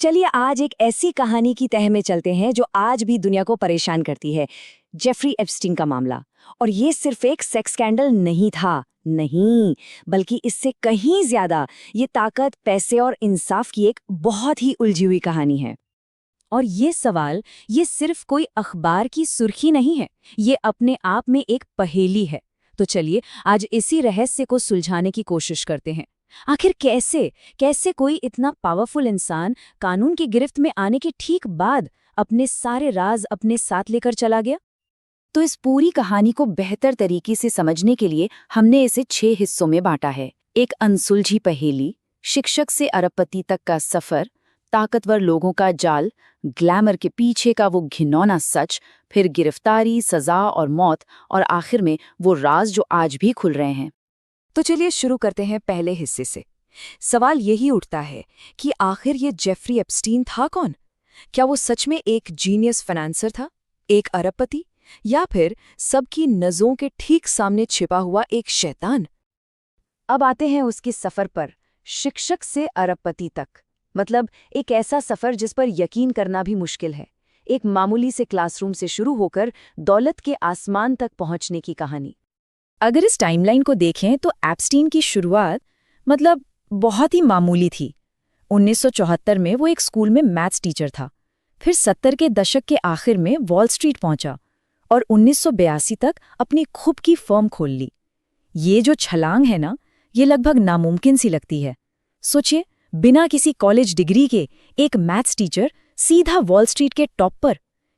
चलिए आज एक ऐसी कहानी की तह में चलते हैं जो आज भी दुनिया को परेशान करती है। जेफरी एप्स्टीन का मामला। और ये सिर्फ एक सेक्स स्कैंडल नहीं था, नहीं, बल्कि इससे कहीं ज्यादा ये ताकत, पैसे और इंसाफ की एक बहुत ही उलझी हुई कहानी है। और ये सवाल, ये सिर्फ कोई अखबार की सुर्खी नहीं है, ये अपने आप में एक पहेली है। तो चलिए आज इसी रहस्य को सुलझाने की कोशिश करते हैं। आखिर कैसे कैसे कोई इतना पावरफुल इंसान कानून की गिरफ्त में आने के ठीक बाद अपने सारे राज अपने साथ लेकर चला गया? तो इस पूरी कहानी को बेहतर तरीके से समझने के लिए हमने इसे 6 हिस्सों में बांटा है। एक अनसुलझी पहेली, शिक्षक से अरबपति तक का सफर, ताकतवर लोगों का जाल, ग्लैमर के पीछे का वो घिनौना सच, फिर गिरफ्तारी, सजा और मौत, और आखिर में वो राज जो आज भी खुल रहे हैं। तो चलिए शुरू करते हैं पहले हिस्से से। सवाल यही उठता है कि आखिर ये जेफरी एप्स्टीन था कौन? क्या वो सच में एक जीनियस फाइनेंसर था, एक अरबपति, या फिर सबकी नजरों के ठीक सामने छिपा हुआ एक शैतान? अब आते हैं उसके सफर पर, शिक्षक से अरबपति तक। मतलब एक ऐसा सफर जिस पर यकीन करना भी मुश्किल है। एक मामूली से क्लासरूम से शुरू होकर दौलत के आसमान तक पहुंचने की कहानी। अगर इस टाइमलाइन को देखें तो एप्स्टीन की शुरुआत बहुत ही मामूली थी। 1974 में वो एक स्कूल में मैथ्स टीचर था। फिर 70 के दशक के आखिर में वॉल स्ट्रीट पहुंचा और 1982 तक अपनी खुद की फर्म खोल ली। ये जो छलांग है ना, ये लगभग नामुमकिन सी लगती है। सोचिए, बिना किसी कॉलेज डिग्री के एक मैथ्स टीचर सीधा वॉल स्ट्रीट के टॉप पर।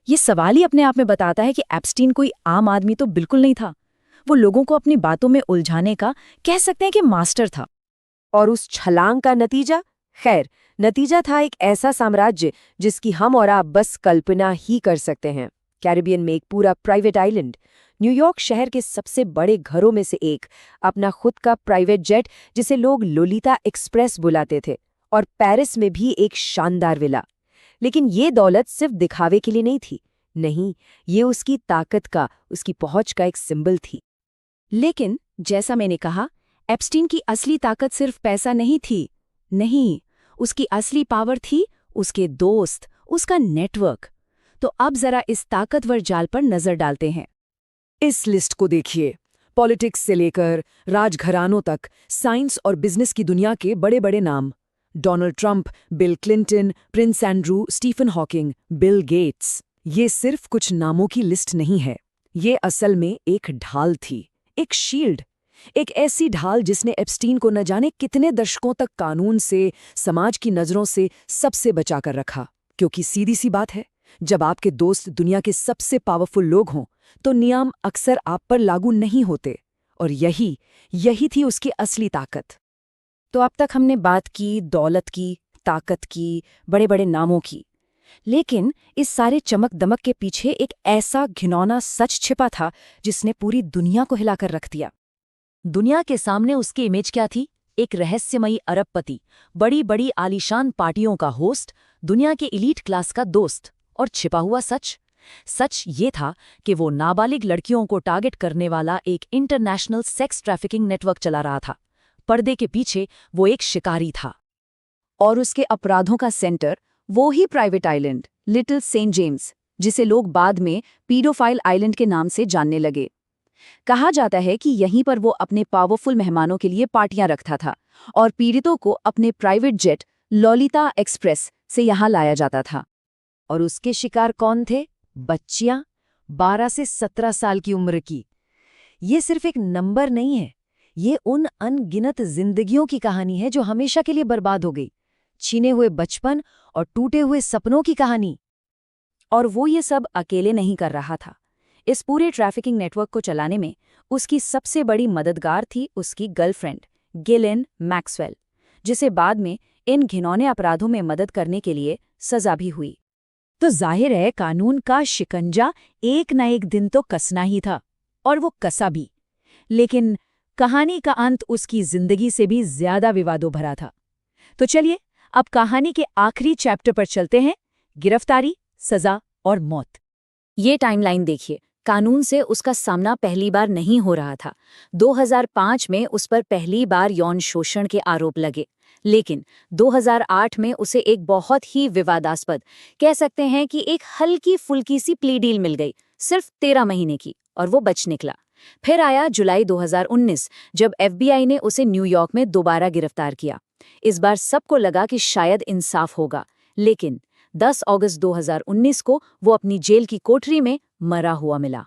यह सवाल ही अपने आप में बताता है कि एप्स्टीन कोई आम आदमी तो बिल्कुल नहीं था। वो लोगों को अपनी बातों में उलझाने का, कह सकते हैं कि मास्टर था। और उस छलांग का नतीजा? खैर, नतीजा था एक ऐसा साम्राज्य जिसकी हम और आप बस कल्पना ही कर सकते हैं। कैरिबियन में एक पूरा प्राइवेट आइलैंड, न्यूयॉर्क शहर के सबसे बड़े घरों में से एक, अपना खुद का प्राइवेट जेट जिसे लोग लोलिता एक्सप्रेस बुलाते थे, और पेरिस में भी एक शानदार विला। लेकिन ये दौलत सिर्फ दिखावे के लिए नहीं थी। नहीं, ये उसकी ताकत का, उसकी पहुंच का एक सिंबल थी। लेकिन जैसा मैंने कहा, एप्स्टीन की असली ताकत सिर्फ पैसा नहीं थी। नहीं, उसकी असली पावर थी उसके दोस्त, उसका नेटवर्क। तो अब जरा इस ताकतवर जाल पर नजर डालते हैं। इस लिस्ट को देखिए। पॉलिटिक्स से लेकर राजघरानों तक, साइंस और बिजनेस की दुनिया के बड़े बड़े नाम। Donald Trump, Bill Clinton, Prince Andrew, Stephen Hawking, Bill Gates. ये सिर्फ कुछ नामों की लिस्ट नहीं है। ये असल में एक ढाल थी, एक शील्ड। एक ऐसी ढाल जिसने एप्स्टीन को न जाने कितने दशकों तक कानून से, समाज की नजरों से, सबसे बचा कर रखा। क्योंकि सीधी सी बात है, जब आपके दोस्त दुनिया के सबसे पावरफुल लोग हों तो नियम अक्सर आप पर लागू नहीं होते। और यही थी उसकी असली ताकत। तो अब तक हमने बात की दौलत की, ताकत की, बड़े बड़े नामों की। लेकिन इस सारे चमक दमक के पीछे एक ऐसा घिनौना सच छिपा था जिसने पूरी दुनिया को हिलाकर रख दिया। दुनिया के सामने उसकी इमेज क्या थी? एक रहस्यमयी अरबपति, बड़ी बड़ी आलीशान पार्टियों का होस्ट, दुनिया के इलीट क्लास का दोस्त। और छिपा हुआ सच ये था कि वो नाबालिग लड़कियों को टारगेट करने वाला एक इंटरनेशनल सेक्स ट्रैफिकिंग नेटवर्क चला रहा था। पर्दे के पीछे वो एक शिकारी था। और उसके अपराधों का सेंटर वो ही private island, little Saint James, जिसे लोग बाद में पीडोफाइल आइलैंड के नाम से जानने लगे। कहा जाता है कि यहीं पर वो अपने पावरफुल मेहमानों के लिए पार्टियां रखता था और पीड़ितों को अपने प्राइवेट जेट लोलिता एक्सप्रेस से यहां लाया जाता था। और उसके शिकार कौन थे? बच्चियां, 12 से 17 साल की उम्र की। ये सिर्फ एक नंबर नहीं है, ये उन अनगिनत जिंदगियों की कहानी है जो हमेशा के लिए बर्बाद हो गई। छीने हुए बचपन और टूटे हुए सपनों की कहानी। और वो ये सब अकेले नहीं कर रहा था। इस पूरे ट्रैफिकिंग नेटवर्क को चलाने में उसकी सबसे बड़ी मददगार थी उसकी गर्लफ्रेंड गिलेन मैक्सवेल, जिसे बाद में इन घिनौने अपराधों में मदद करने के लिए सजा भी हुई। तो जाहिर है कानून का शिकंजा एक न एक दिन तो कसना ही था, और वो कसा भी। लेकिन कहानी का अंत उसकी जिंदगी से भी ज्यादा विवादों भरा था। तो चलिए अब कहानी के आखिरी चैप्टर पर चलते हैं, गिरफ्तारी, सजा और मौत। ये टाइमलाइन देखिए। कानून से उसका सामना पहली बार नहीं हो रहा था। 2005 में उस पर पहली बार यौन शोषण के आरोप लगे, लेकिन 2008 में उसे एक बहुत ही विवादास्पद, कह सकते हैं कि एक हल्की फुल्की सी प्ली डील मिल गई, सिर्फ 13 महीने की, और वो बच निकला। फिर आया जुलाई 2019, जब FBI ने उसे न्यूयॉर्क में दोबारा गिरफ्तार किया। इस बार सबको लगा कि शायद इंसाफ होगा, लेकिन 10 अगस्त 2019 को वो अपनी जेल की कोठरी में मरा हुआ मिला।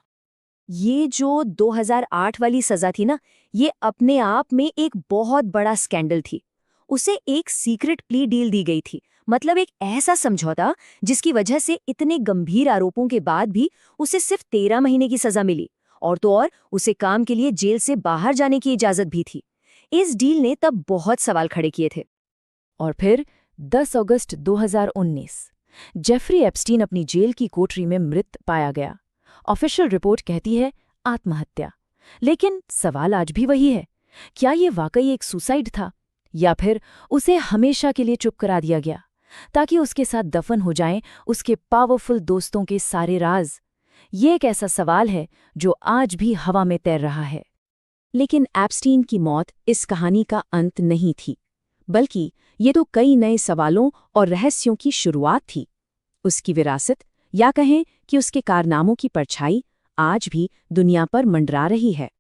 ये जो 2008 वाली सजा थी ना, ये अपने आप में एक बहुत बड़ा स्कैंडल थी। उसे एक सीक्रेट प्ली डील दी गई थी, मतलब एक ऐसा समझौता जिसकी वजह से इतने गंभीर आरोपों के बाद भी उसे सिर्फ 13 महीने की सजा मिली, और तो और उसे काम के लिए जेल से बाहर जाने की इजाजत भी थी। इस डील ने तब बहुत सवाल खड़े किए थे। और फिर 10 अगस्त 2019, जेफरी एप्स्टीन अपनी जेल की कोठरी में मृत पाया गया। ऑफिशियल रिपोर्ट कहती है आत्महत्या, लेकिन सवाल आज भी वही है, क्या ये वाकई एक सुसाइड था, या फिर उसे हमेशा के लिए चुप करा दिया गया ताकि उसके साथ दफन हो जाएं उसके पावरफुल दोस्तों के सारे राज? ये एक ऐसा सवाल है जो आज भी हवा में तैर रहा है। लेकिन एप्स्टीन की मौत इस कहानी का अंत नहीं थी, बल्कि ये तो कई नए सवालों और रहस्यों की शुरुआत थी। उसकी विरासत, या कहें कि उसके कारनामों की परछाई, आज भी दुनिया पर मंडरा रही है।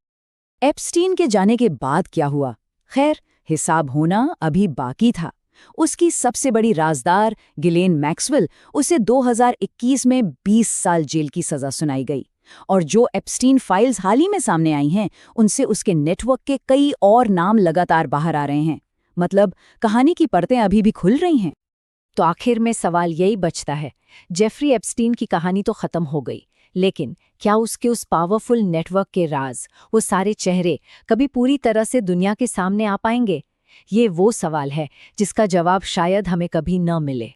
एप्स्टीन के जाने के बाद क्या हुआ? खैर, हिसाब होना अभी बाकी था। उसकी सबसे बड़ी राजदार गिलेन मैक्सवेल, उसे 2021 में 20 साल जेल की सजा सुनाई गई। और जो एप्स्टीन फाइल्स हाल ही में सामने आई हैं, उनसे उसके नेटवर्क के कई और नाम लगातार बाहर आ रहे हैं। मतलब कहानी की परतें अभी भी खुल रही हैं। तो आखिर में सवाल यही बचता है, जेफरी एप्स्टीन की कहानी तो खत्म हो गई, लेकिन क्या उसके उस पावरफुल नेटवर्क के राज, वो सारे चेहरे कभी पूरी तरह से दुनिया के सामने आ पाएंगे? ये वो सवाल है जिसका जवाब शायद हमें कभी न मिले।